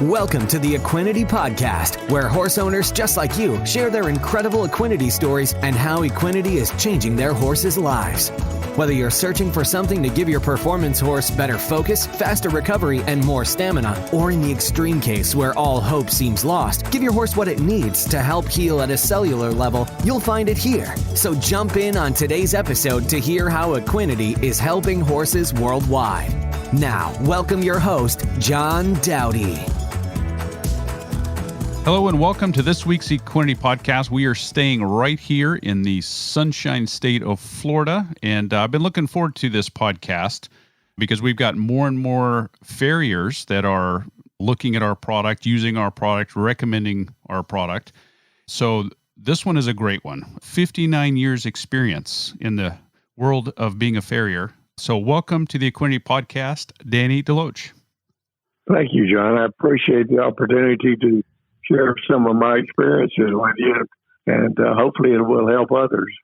Welcome to the Equinety Podcast, where horse owners just like you share their incredible Equinety stories and how Equinety is changing their horses' lives. Whether you're searching for something to give your performance horse better focus, faster recovery, and more stamina, or in the extreme case where all hope seems lost, give your horse what it needs to help heal at a cellular level, you'll find it here. So jump in on today's episode to hear how Equinety is helping horses worldwide. Now, welcome your host, John Dowdy. Hello and welcome to this week's Equinety Podcast. We are staying right here in the sunshine state of Florida, and I've been looking forward to this podcast because we've got more and more farriers that are looking at our product, using our product, recommending our product. So this one is a great one. 59 years experience in the world of being a farrier. So welcome to the Equinety Podcast, Danny DeLoach. Thank you, John. I appreciate the opportunity to share some of my experiences with you, and hopefully it will help others.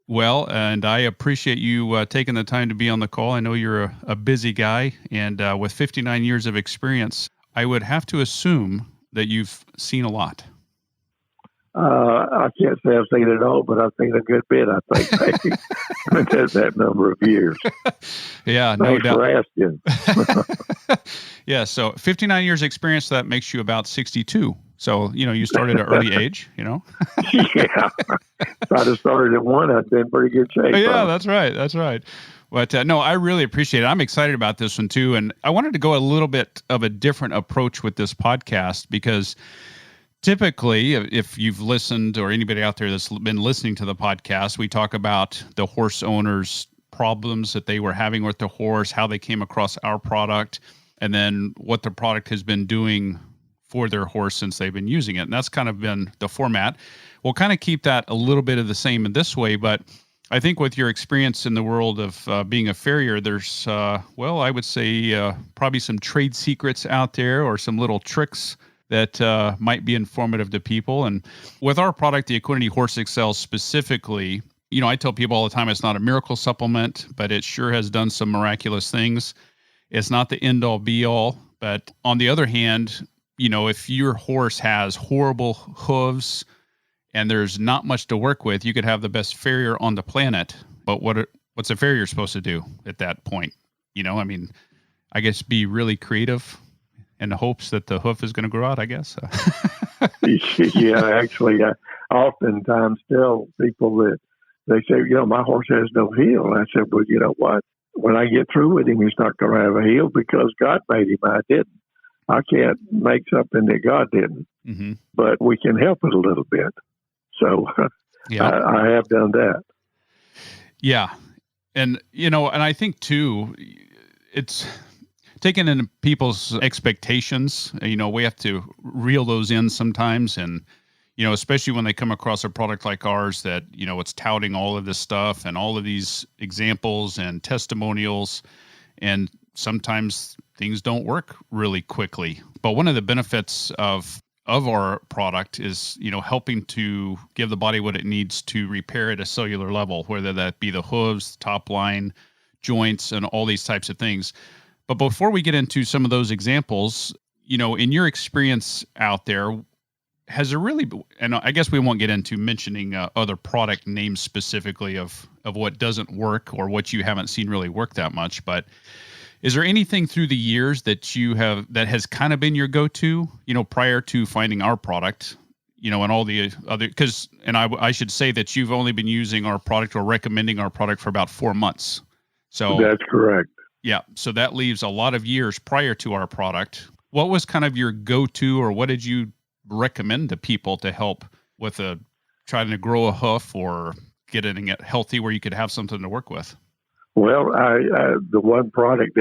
Well, and I appreciate you taking the time to be on the call. I know you're a busy guy, and with 59 years of experience, I would have to assume that you've seen a lot. I can't say I've seen it all, but I've seen a good bit, I think, maybe. that number of years. Yeah, no doubt. Thanks for asking. Yeah, so 59 years experience, that makes you about 62. So, you started at an early age, Yeah. If I'd have started at one, I'd been in pretty good shape. Yeah, that's right. But no, I really appreciate it. I'm excited about this one too. And I wanted to go a little bit of a different approach with this podcast because typically, if you've listened or anybody out there that's been listening to the podcast, we talk about the horse owners' problems that they were having with the horse, how they came across our product, and then what the product has been doing for their horse since they've been using it. And that's kind of been the format. We'll kind of keep that a little bit of the same in this way, but I think with your experience in the world of being a farrier, there's, I would say probably some trade secrets out there or some little tricks that might be informative to people. And with our product, the Equinety Horse Excel specifically, I tell people all the time, it's not a miracle supplement, but it sure has done some miraculous things. It's not the end all be all, but on the other hand, if your horse has horrible hooves and there's not much to work with, you could have the best farrier on the planet. But what's a farrier supposed to do at that point? I guess be really creative in the hopes that the hoof is going to grow out, I guess. Yeah, actually, I oftentimes tell people that they say, my horse has no heel. And I said, well, you know what? When I get through with him, he's not going to have a heel because God made him. I didn't. I can't make something that God didn't, but we can help it a little bit. So yeah. I have done that. Yeah. And, and I think too, it's taking in people's expectations. We have to reel those in sometimes. And, especially when they come across a product like ours that, it's touting all of this stuff and all of these examples and testimonials, and sometimes things don't work really quickly. But one of the benefits of our product is, helping to give the body what it needs to repair at a cellular level, whether that be the hooves, top line, joints, and all these types of things. But before we get into some of those examples, in your experience out there, has there really, and I guess we won't get into mentioning other product names specifically of what doesn't work or what you haven't seen really work that much, but is there anything through the years that you have that has kind of been your go-to, prior to finding our product, and all the other, I should say that you've only been using our product or recommending our product for about 4 months. So that's correct. Yeah. So that leaves a lot of years prior to our product. What was kind of your go-to, or what did you recommend to people to help with trying to grow a hoof or getting it healthy where you could have something to work with? Well, the one product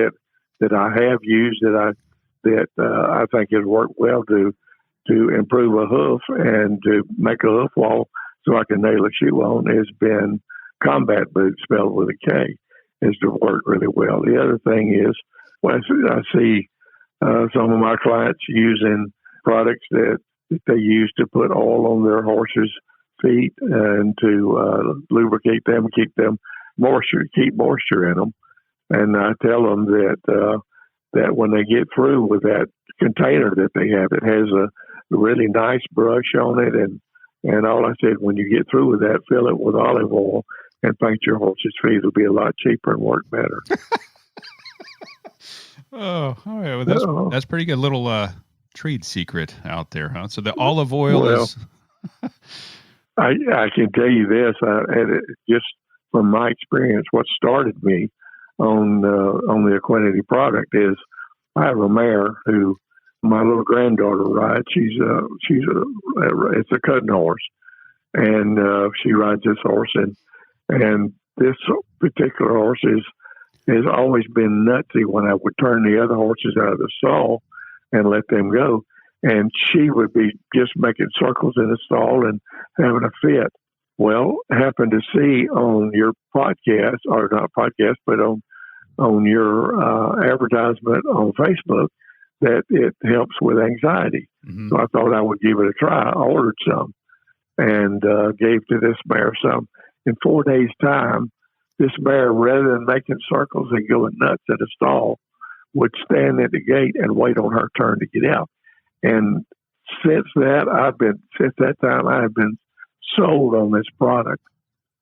that I have used that I think has worked well to improve a hoof and to make a hoof wall so I can nail a shoe on has been Combat Boots, spelled with a K, has worked really well. The other thing is, when I see some of my clients using products that they use to put oil on their horses' feet and to lubricate them, keep moisture in them. And I tell them that when they get through with that container that they have. It has a really nice brush on it, and all I said, when you get through with that, fill it with olive oil and paint your horse's feet. It'll be a lot cheaper and work better. Oh, all right. Well, that's pretty good little trade secret out there, huh? So the olive oil is. I can tell you this, just from my experience, what started me on the Equinety product is I have a mare who my little granddaughter rides. It's a cutting horse, and she rides this horse, and this particular horse has always been nutsy when I would turn the other horses out of the stall and let them go. And she would be just making circles in the stall and having a fit. Well, happened to see on your podcast, or not podcast, but on your advertisement on Facebook that it helps with anxiety. Mm-hmm. So I thought I would give it a try. I ordered some and gave to this mare some. In 4 days' time, this mare, rather than making circles and going nuts at a stall, would stand at the gate and wait on her turn to get out. And since that time, I've been sold on this product.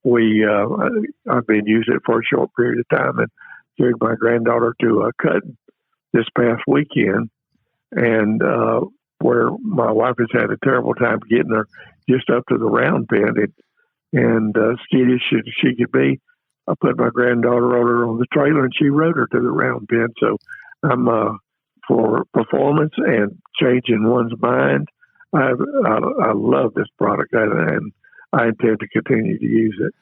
I've been using it for a short period of time and carried my granddaughter to a cutting this past weekend, and where my wife has had a terrible time getting her just up to the round pen, and skittish as she could be. I put my granddaughter on the trailer, and she rode her to the round pen. So I'm for performance and changing one's mind. I love this product, and I intend to continue to use it.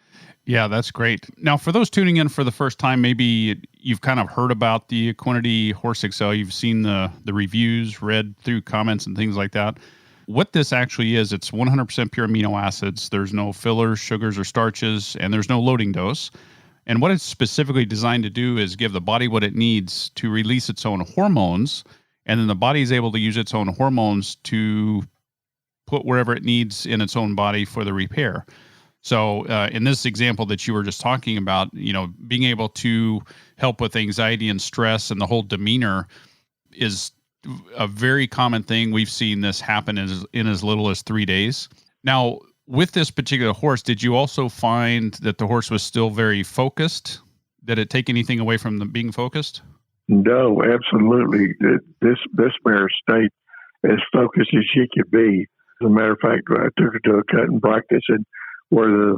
Yeah, that's great. Now, for those tuning in for the first time, maybe you've kind of heard about the Equinety Horse Excel. You've seen the reviews, read through comments and things like that. What this actually is, it's 100% pure amino acids. There's no fillers, sugars, or starches, and there's no loading dose. And what it's specifically designed to do is give the body what it needs to release its own hormones, and then the body is able to use its own hormones to put wherever it needs in its own body for the repair. So in this example that you were just talking about, being able to help with anxiety and stress and the whole demeanor is a very common thing. We've seen this happen in as little as 3 days. Now, with this particular horse, did you also find that the horse was still very focused? Did it take anything away from them being focused? No, absolutely. This mare stayed as focused as she could be. As a matter of fact, I took her to a cutting practice, and where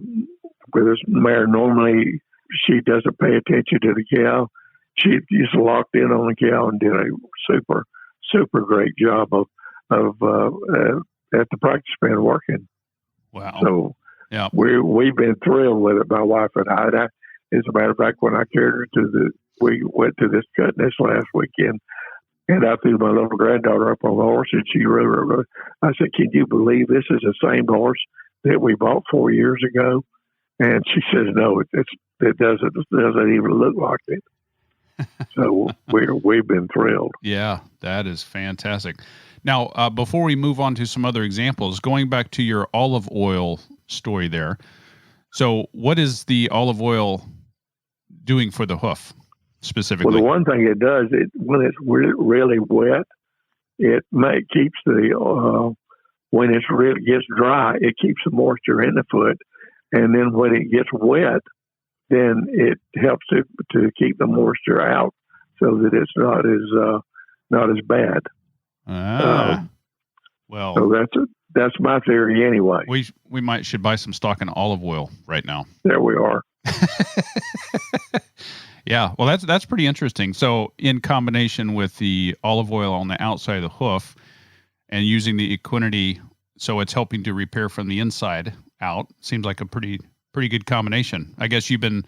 this mare normally she doesn't pay attention to the cow, she just locked in on the cow and did a super great job of at the practice pen working. Wow! So yeah, we've been thrilled with it, my wife and I. As a matter of fact, when I carried her we went to this cut this last weekend, and I threw my little granddaughter up on the horse, and she rode her. I said, "Can you believe this is the same horse that we bought 4 years ago?" And she says, "No, it doesn't even look like it." So we've been thrilled. Yeah, that is fantastic. Now, before we move on to some other examples, going back to your olive oil story there. So what is the olive oil doing for the hoof specifically? Well, the one thing it does, when it's really wet, it keeps when it really gets dry, it keeps the moisture in the foot. And then when it gets wet, then it helps it to keep the moisture out so that it's not as bad. Well, so that's my theory anyway. We should buy some stock in olive oil right now. There we are. Yeah, well, that's pretty interesting. So in combination with the olive oil on the outside of the hoof and using the Equinety, so it's helping to repair from the inside out, seems like a pretty good combination. I guess you've been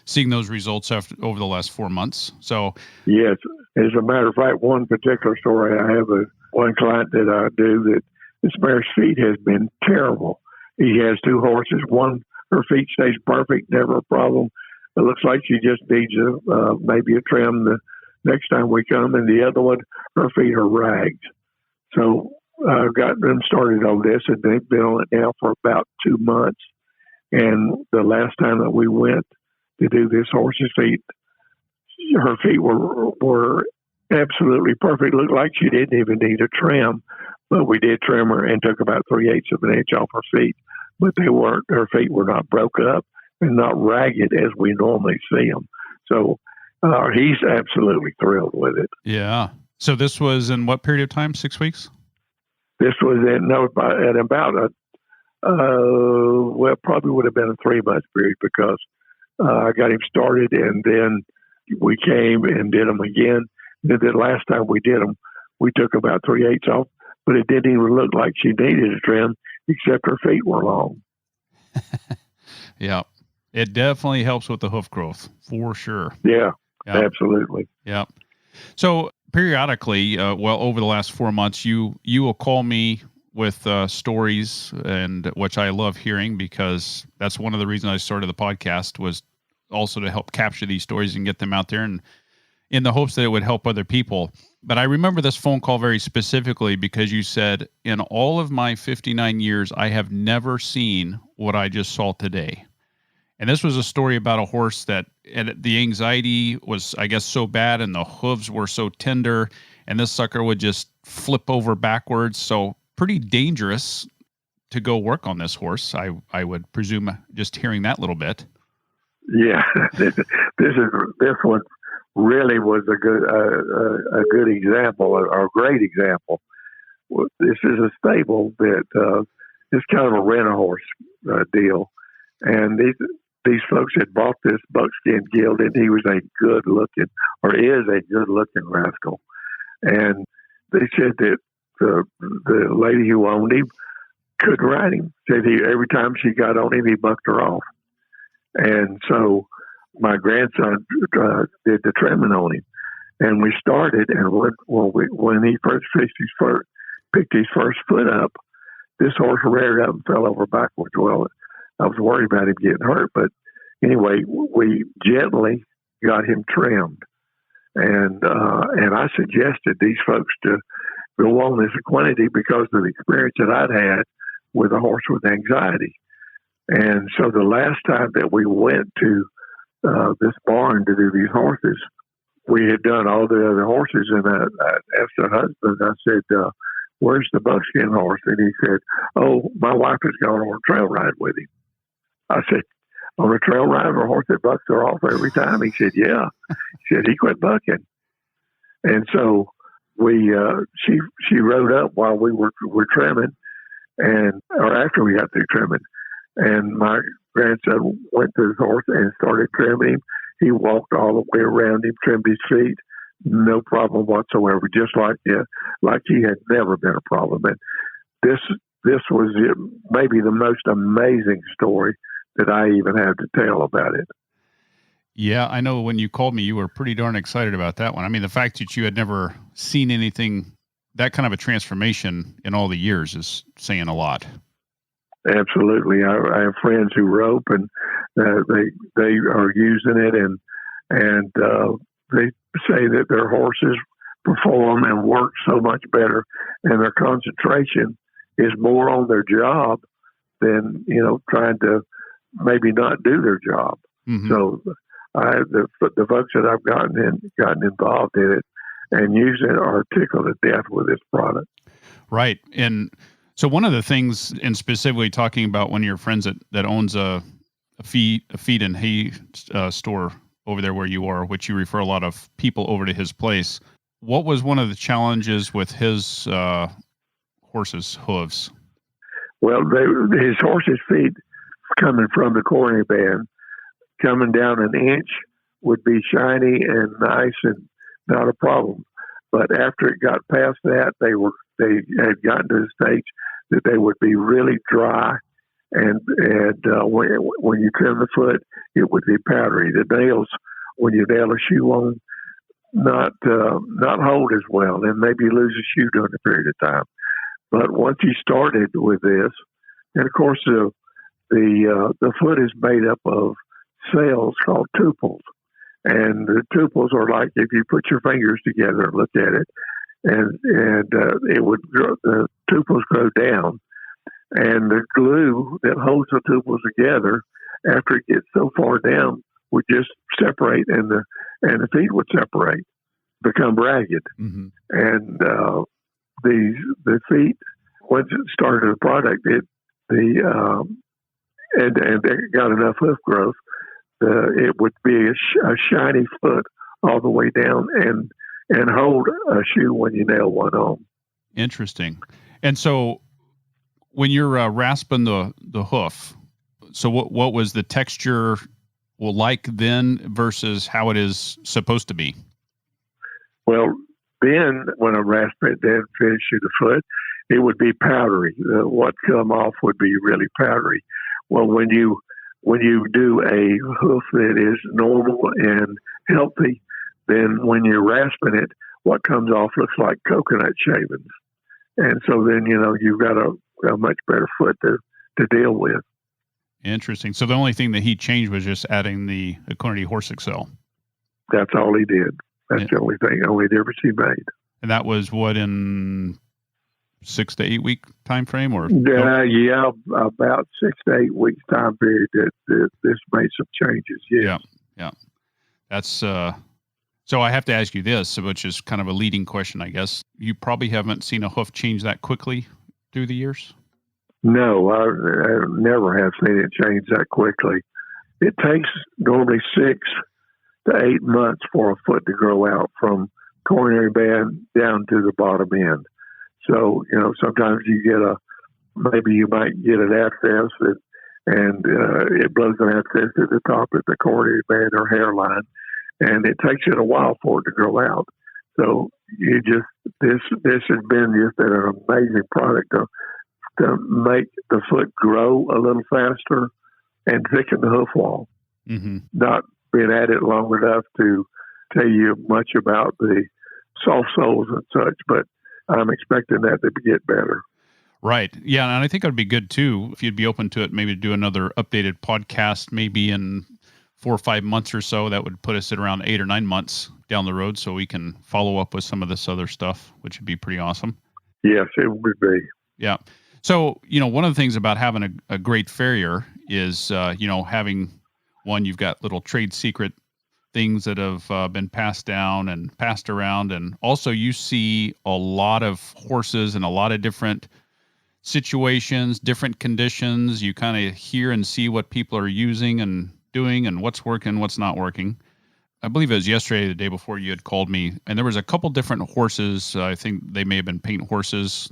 seeing those results over the last 4 months. So yes, as a matter of fact, one particular story, I have one client that I do that this mare's feet has been terrible. He has 2 horses. One, her feet stays perfect, never a problem. It looks like she just needs maybe a trim the next time we come. And the other one, her feet are ragged. So I've got them started on this, and they've been on it now for about 2 months. And the last time that we went to do this horse's feet, her feet were absolutely perfect. Looked like she didn't even need a trim, but we did trim her and took about 3/8 of an inch off her feet. But her feet were not broke up and not ragged as we normally see them. So he's absolutely thrilled with it. Yeah. So this was in what period of time? 6 weeks? This was at about probably would have been a 3 month period because I got him started and then we came and did them again. And then last time we did them, we took about 3/8 off, but it didn't even look like she needed a trim except her feet were long. Yeah. It definitely helps with the hoof growth for sure. Yeah, absolutely. Yeah. So periodically, over the last 4 months, you will call me with stories, and which I love hearing because that's one of the reasons I started the podcast was also to help capture these stories and get them out there, and in the hopes that it would help other people. But I remember this phone call very specifically because you said, in all of my 59 years, I have never seen what I just saw today. And this was a story about a horse that the anxiety was, I guess, so bad and the hooves were so tender and this sucker would just flip over backwards. So pretty dangerous to go work on this horse, I would presume, just hearing that little bit. Yeah, this one really was a good example, or a great example. This is a stable that is kind of a rent-a-horse deal, and these folks had bought this buckskin gelded, and he was is a good-looking rascal. And they said that the lady who owned him couldn't ride him. Said every time she got on him, he bucked her off. And so my grandson did the trimming on him, and we started. And when he first picked his first foot up, this horse reared up and fell over backwards. Well, I was worried about him getting hurt, but anyway, we gently got him trimmed, and I suggested these folks to go on this Equinety because of the experience that I'd had with a horse with anxiety. And so the last time that we went to this barn to do these horses, we had done all the other horses, and I asked her husband, I said, where's the buckskin horse? And he said, oh, my wife has gone on a trail ride with him. I said, on a trail ride with a horse that bucks her off every time? He said, yeah. He said, he quit bucking. And so she rode up while we were trimming, or after we got through trimming. And my grandson went to his horse and started trimming him. He walked all the way around him, trimmed his feet, no problem whatsoever, just like he had never been a problem. And this was maybe the most amazing story that I even have to tell about it. Yeah, I know when you called me, you were pretty darn excited about that one. I mean, the fact that you had never seen anything, that kind of a transformation in all the years is saying a lot. Absolutely. I have friends who rope, and they are using it, and they say that their horses perform and work so much better, and their concentration is more on their job than trying to maybe not do their job. Mm-hmm. So the folks that I've gotten involved in it and using it are tickled to death with this product. Right. And so one of the things, and specifically talking about one of your friends that owns a feed and hay store over there where you are, which you refer a lot of people over to his place. What was one of the challenges with his horse's hooves? Well, his horse's feet coming from the coronary band, coming down an inch would be shiny and nice and not a problem. But after it got past that, they had gotten to the stage that they would be really dry, and when you trim the foot, it would be powdery. The nails, when you nail a shoe on, not hold as well, and maybe lose a shoe during a period of time. But once he started with this, and of course the foot is made up of cells called tuples, and the tuples are like if you put your fingers together and look at it, and it would grow, the tuples grow down, and the glue that holds the tuples together, after it gets so far down, would just separate, and the feet would separate. become ragged. Mm-hmm. And the feet, once it started the product, and it got enough hoof growth, it would be a shiny foot all the way down and hold a shoe when you nail one on. Interesting. And so when you're rasping the hoof, so what was the texture like then versus how it is supposed to be? Well, then when I rasp it, then finish the foot, it would be powdery. What come off would be really powdery. Well, when you do a hoof that is normal and healthy, then when you're rasping it, what comes off looks like coconut shavings. And so then, you've got a much better foot to deal with. Interesting. So the only thing that he changed was just adding the Equinety Horse Excel. That's all he did. That's the only difference he made. And that was what, in 6 to 8 week time frame, or? Yeah, about 6 to 8 weeks time period that this made some changes. Yes. Yeah. That's so I have to ask you this, which is kind of a leading question, I guess. You probably haven't seen a hoof change that quickly through the years? No, I never have seen it change that quickly. It takes normally 6 to 8 months for a foot to grow out from coronary band down to the bottom end. So, sometimes maybe you might get an abscess and it blows an abscess at the top of the coronary band or hairline, and it takes it a while for it to grow out. So this has been just an amazing product to make the foot grow a little faster and thicken the hoof wall. Mm-hmm. Not been at it long enough to tell you much about the soft soles and such, but I'm expecting that to get better. Right. Yeah. And I think it would be good too, if you'd be open to it, maybe do another updated podcast, maybe in 4 or 5 months or so. That would put us at around 8 or 9 months down the road, so we can follow up with some of this other stuff, which would be pretty awesome. Yes, it would be. Yeah. So, one of the things about having a great farrier is, having one, you've got little trade secret things that have been passed down and passed around. And also you see a lot of horses in a lot of different situations, different conditions. You kind of hear and see what people are using and doing and what's working, what's not working. I believe it was yesterday, the day before, you had called me, and there was a couple different horses. I think they may have been paint horses.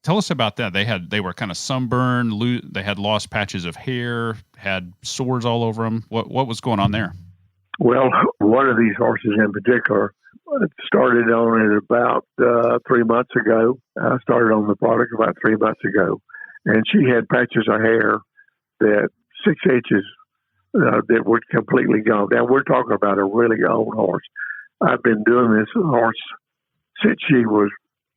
Tell us about that. They were kind of sunburned. They had lost patches of hair, had sores all over them. What was going on there? Well, one of these horses in particular started on it about 3 months ago. I started on the product about 3 months ago, and she had patches of hair that 6 inches that were completely gone. Now, we're talking about a really old horse. I've been doing this horse since she was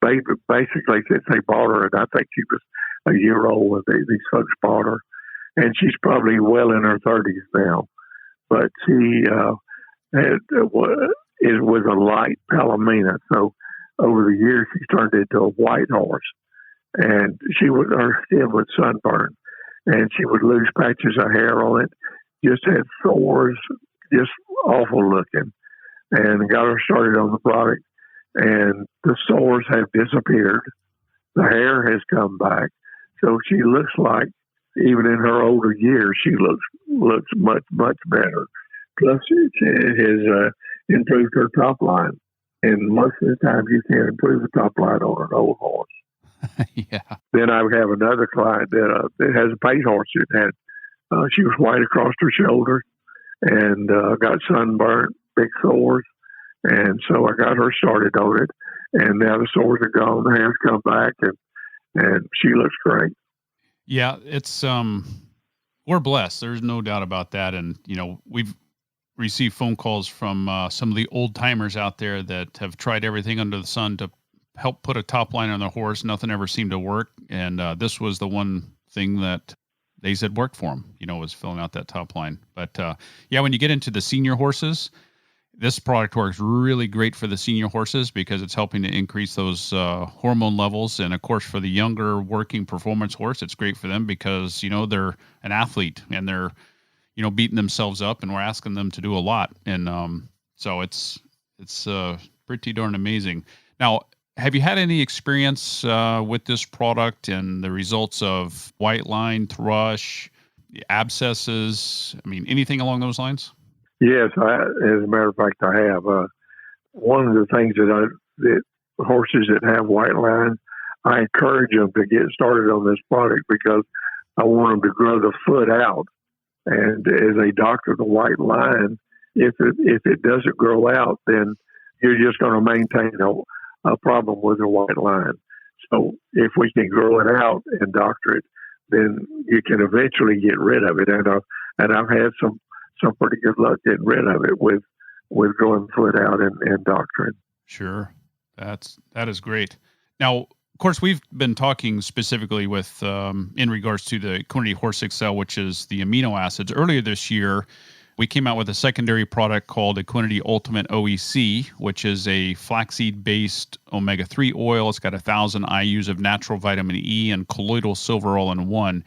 basically since they bought her, and I think she was a year old when these folks bought her. And she's probably well in her 30s now. But she was a light Palomino. So over the years, she turned into a white horse. And her skin was sunburned. And she would lose patches of hair on it, just had sores, just awful looking. And got her started on the product. And the sores have disappeared. The hair has come back. So she looks like, even in her older years, she looks much, much better. Plus, she has improved her top line. And most of the time, you can't improve the top line on an old horse. Yeah. Then I have another client that has a paint horse that had, she was white across her shoulders and got sunburned, big sores. And so I got her started on it. And now the sores are gone, the hair's come back, and she looks great. Yeah, it's we're blessed. There's no doubt about that. And we've received phone calls from some of the old timers out there that have tried everything under the sun to help put a top line on their horse. Nothing ever seemed to work, and this was the one thing that they said worked for them. Was filling out that top line. But when you get into the senior horses, this product works really great for the senior horses because it's helping to increase those hormone levels. And of course, for the younger working performance horse, it's great for them because, they're an athlete and they're, beating themselves up, and we're asking them to do a lot. And so it's Pretty darn amazing. Now, have you had any experience with this product and the results of white line, thrush, abscesses? I mean, anything along those lines? Yes, as a matter of fact, I have. One of the things that horses that have white line, I encourage them to get started on this product because I want them to grow the foot out. And as a doctor, the white line, if it doesn't grow out, then you're just going to maintain a problem with the white line. So if we can grow it out and doctor it, then you can eventually get rid of it. And I've had some pretty good luck getting rid of it with growing foot out and doctoring. Sure. That is great. Now, of course, we've been talking specifically with in regards to the Equinety Horse Excel, which is the amino acids. Earlier this year, we came out with a secondary product called Equinety Ultimate OEC, which is a flaxseed-based omega-3 oil. It's got 1,000 IUs of natural vitamin E and colloidal silver all in one.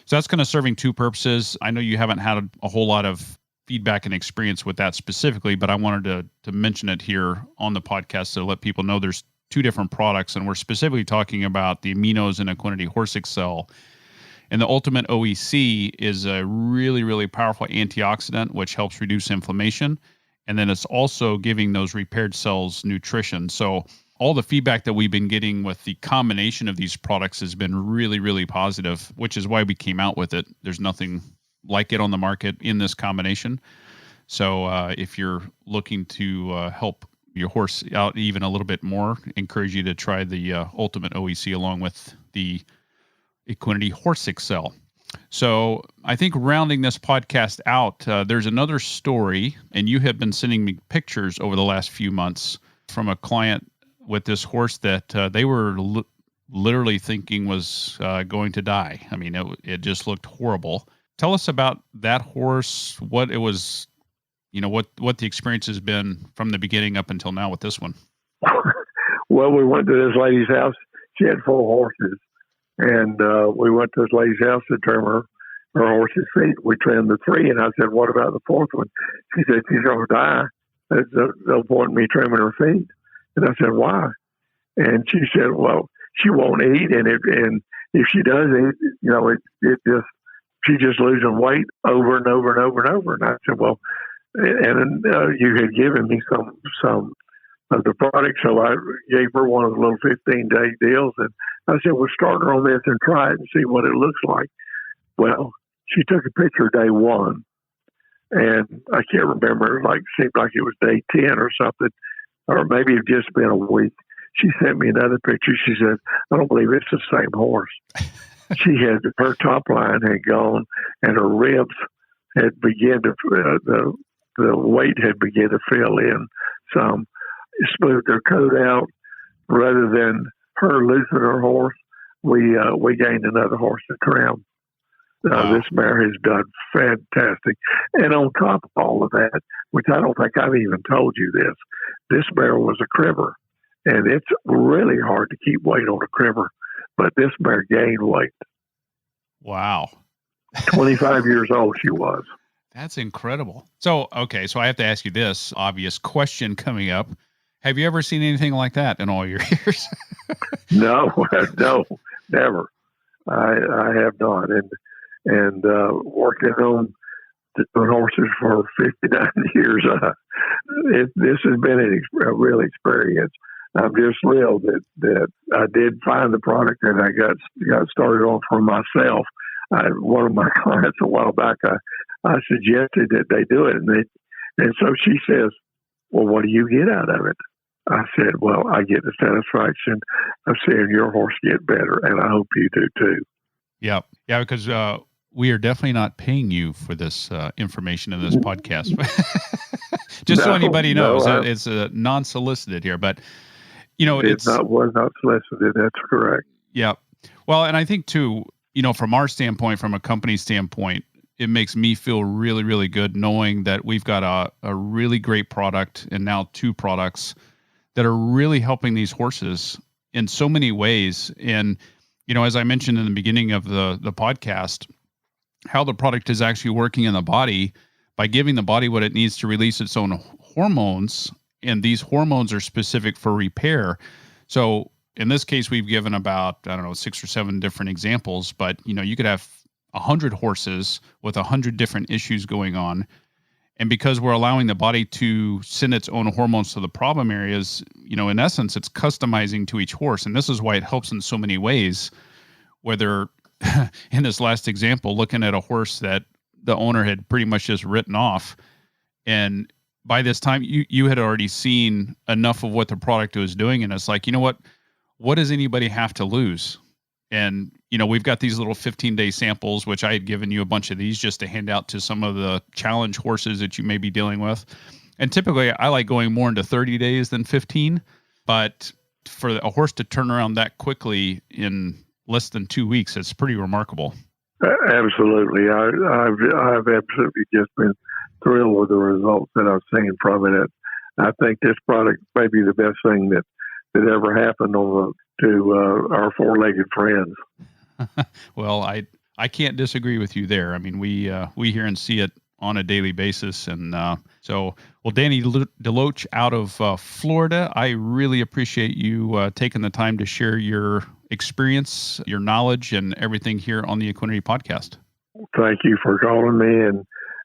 So that's kind of serving two purposes. I know you haven't had a whole lot of feedback and experience with that specifically, but I wanted to mention it here on the podcast to let people know there's two different products, and we're specifically talking about the aminos in Equinety Horse Excel. And the Ultimate OEC is a really, really powerful antioxidant, which helps reduce inflammation. And then it's also giving those repaired cells nutrition. So all the feedback that we've been getting with the combination of these products has been really, really positive, which is why we came out with it. There's nothing like it on the market in this combination. So if you're looking to help your horse out even a little bit more, encourage you to try the Ultimate OEC along with the Equinety Horse Excel. So I think rounding this podcast out, there's another story, and you have been sending me pictures over the last few months from a client with this horse that they were literally thinking was going to die. I mean, it just looked horrible. Tell us about that horse, what it was, what the experience has been from the beginning up until now with this one. Well, we went to this lady's house. She had 4 horses. And we went to this lady's house to trim her horse's feet. We trimmed the 3, and I said, "What about the 4th one?" She said, "She's going to die. There's no point in me trimming her feet." And I said, "Why?" And she said, "Well, she won't eat, and if she does eat, she's just losing weight over and over and over and over." And I said, "Well," and you had given me some of the product, so I gave her one of the little 15-day deals, and I said, "We'll start her on this and try it and see what it looks like." Well, she took a picture day 1, and I can't remember, seemed like it was day 10 or something, or maybe it just been a week. She sent me another picture. She said, "I don't believe it's the same horse." Her top line had gone, and her ribs had begun to, the weight had begun to fill in some. Smoothed her coat out. Rather than her losing her horse, we gained another horse to trim. This mare has done fantastic. And on top of all of that, which I don't think I've even told you this mare was a cribber. And it's really hard to keep weight on a cribber, but this mare gained weight. Wow. 25 years old she was. That's incredible. So I have to ask you this obvious question coming up. Have you ever seen anything like that in all your years? No, never. I have not. And working on doing horses for 59 years, this has been a real experience. I'm just thrilled that I did find the product and I got started on for myself. One of my clients a while back, I suggested that they do it, and so she says, "Well, what do you get out of it?" I said, "Well, I get the satisfaction of seeing your horse get better, and I hope you do too." Yeah, because we are definitely not paying you for this information in this podcast. Just so anybody knows, it's non-solicited here, but was not solicited. That's correct. Yeah. Well, and I think too, from our standpoint, from a company standpoint, it makes me feel really, really good knowing that we've got a really great product and now 2 products that are really helping these horses in so many ways. And, as I mentioned in the beginning of the podcast, how the product is actually working in the body by giving the body what it needs to release its own hormones and these hormones are specific for repair. So in this case, we've given about, 6 or 7 different examples, but you could have 100 horses with 100 different issues going on. And because we're allowing the body to send its own hormones to the problem areas, in essence, it's customizing to each horse. And this is why it helps in so many ways, whether in this last example, looking at a horse that the owner had pretty much just written off. And by this time, you had already seen enough of what the product was doing. And it's like, what does anybody have to lose? And, we've got these little 15-day samples, which I had given you a bunch of these just to hand out to some of the challenge horses that you may be dealing with. And typically, I like going more into 30 days than 15. But for a horse to turn around that quickly in less than 2 weeks, it's pretty remarkable. Absolutely. I've absolutely just been thrilled with the results that I've seen from it. I think this product may be the best thing that ever happened to our four-legged friends. Well, I can't disagree with you there. I mean, we hear and see it on a daily basis. And Danny DeLoach out of Florida, I really appreciate you taking the time to share your experience, your knowledge, and everything here on the Equinety Podcast. Thank you for calling me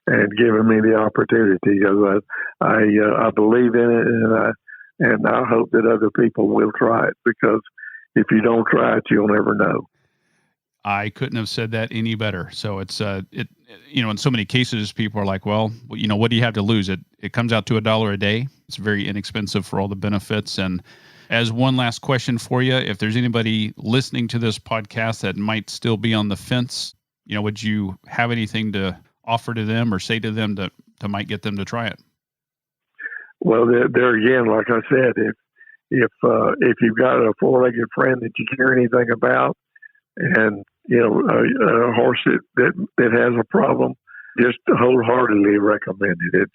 and giving me the opportunity. Because I believe in it, and I hope that other people will try it. Because if you don't try it, you'll never know. I couldn't have said that any better. So it's in so many cases, people are like, well, what do you have to lose? It comes out to $1 a day. It's very inexpensive for all the benefits. And as one last question for you, if there's anybody listening to this podcast that might still be on the fence, would you have anything to offer to them or say to them that might get them to try it? Well, there again, like I said, if you've got a four-legged friend that you care anything about, and a horse that has a problem, just wholeheartedly recommend it.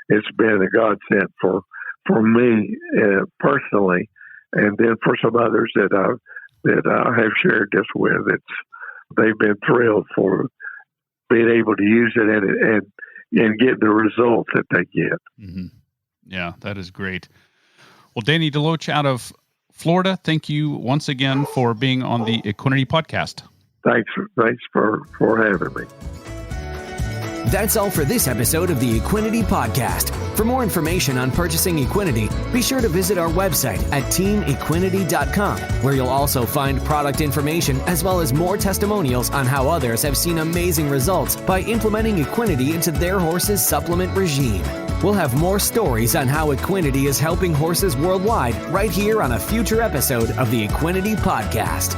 It's been a godsend for me personally, and then for some others that I have shared this with. They've been thrilled for being able to use it and get the results that they get. Mm-hmm. Yeah, that is great. Well, Danny DeLoach out of Florida, thank you once again for being on the Equinety Podcast. Thanks for having me. That's all for this episode of the Equinety Podcast. For more information on purchasing Equinety, be sure to visit our website at teamequinety.com, where you'll also find product information as well as more testimonials on how others have seen amazing results by implementing Equinety into their horse's supplement regime. We'll have more stories on how Equinety is helping horses worldwide right here on a future episode of the Equinety Podcast.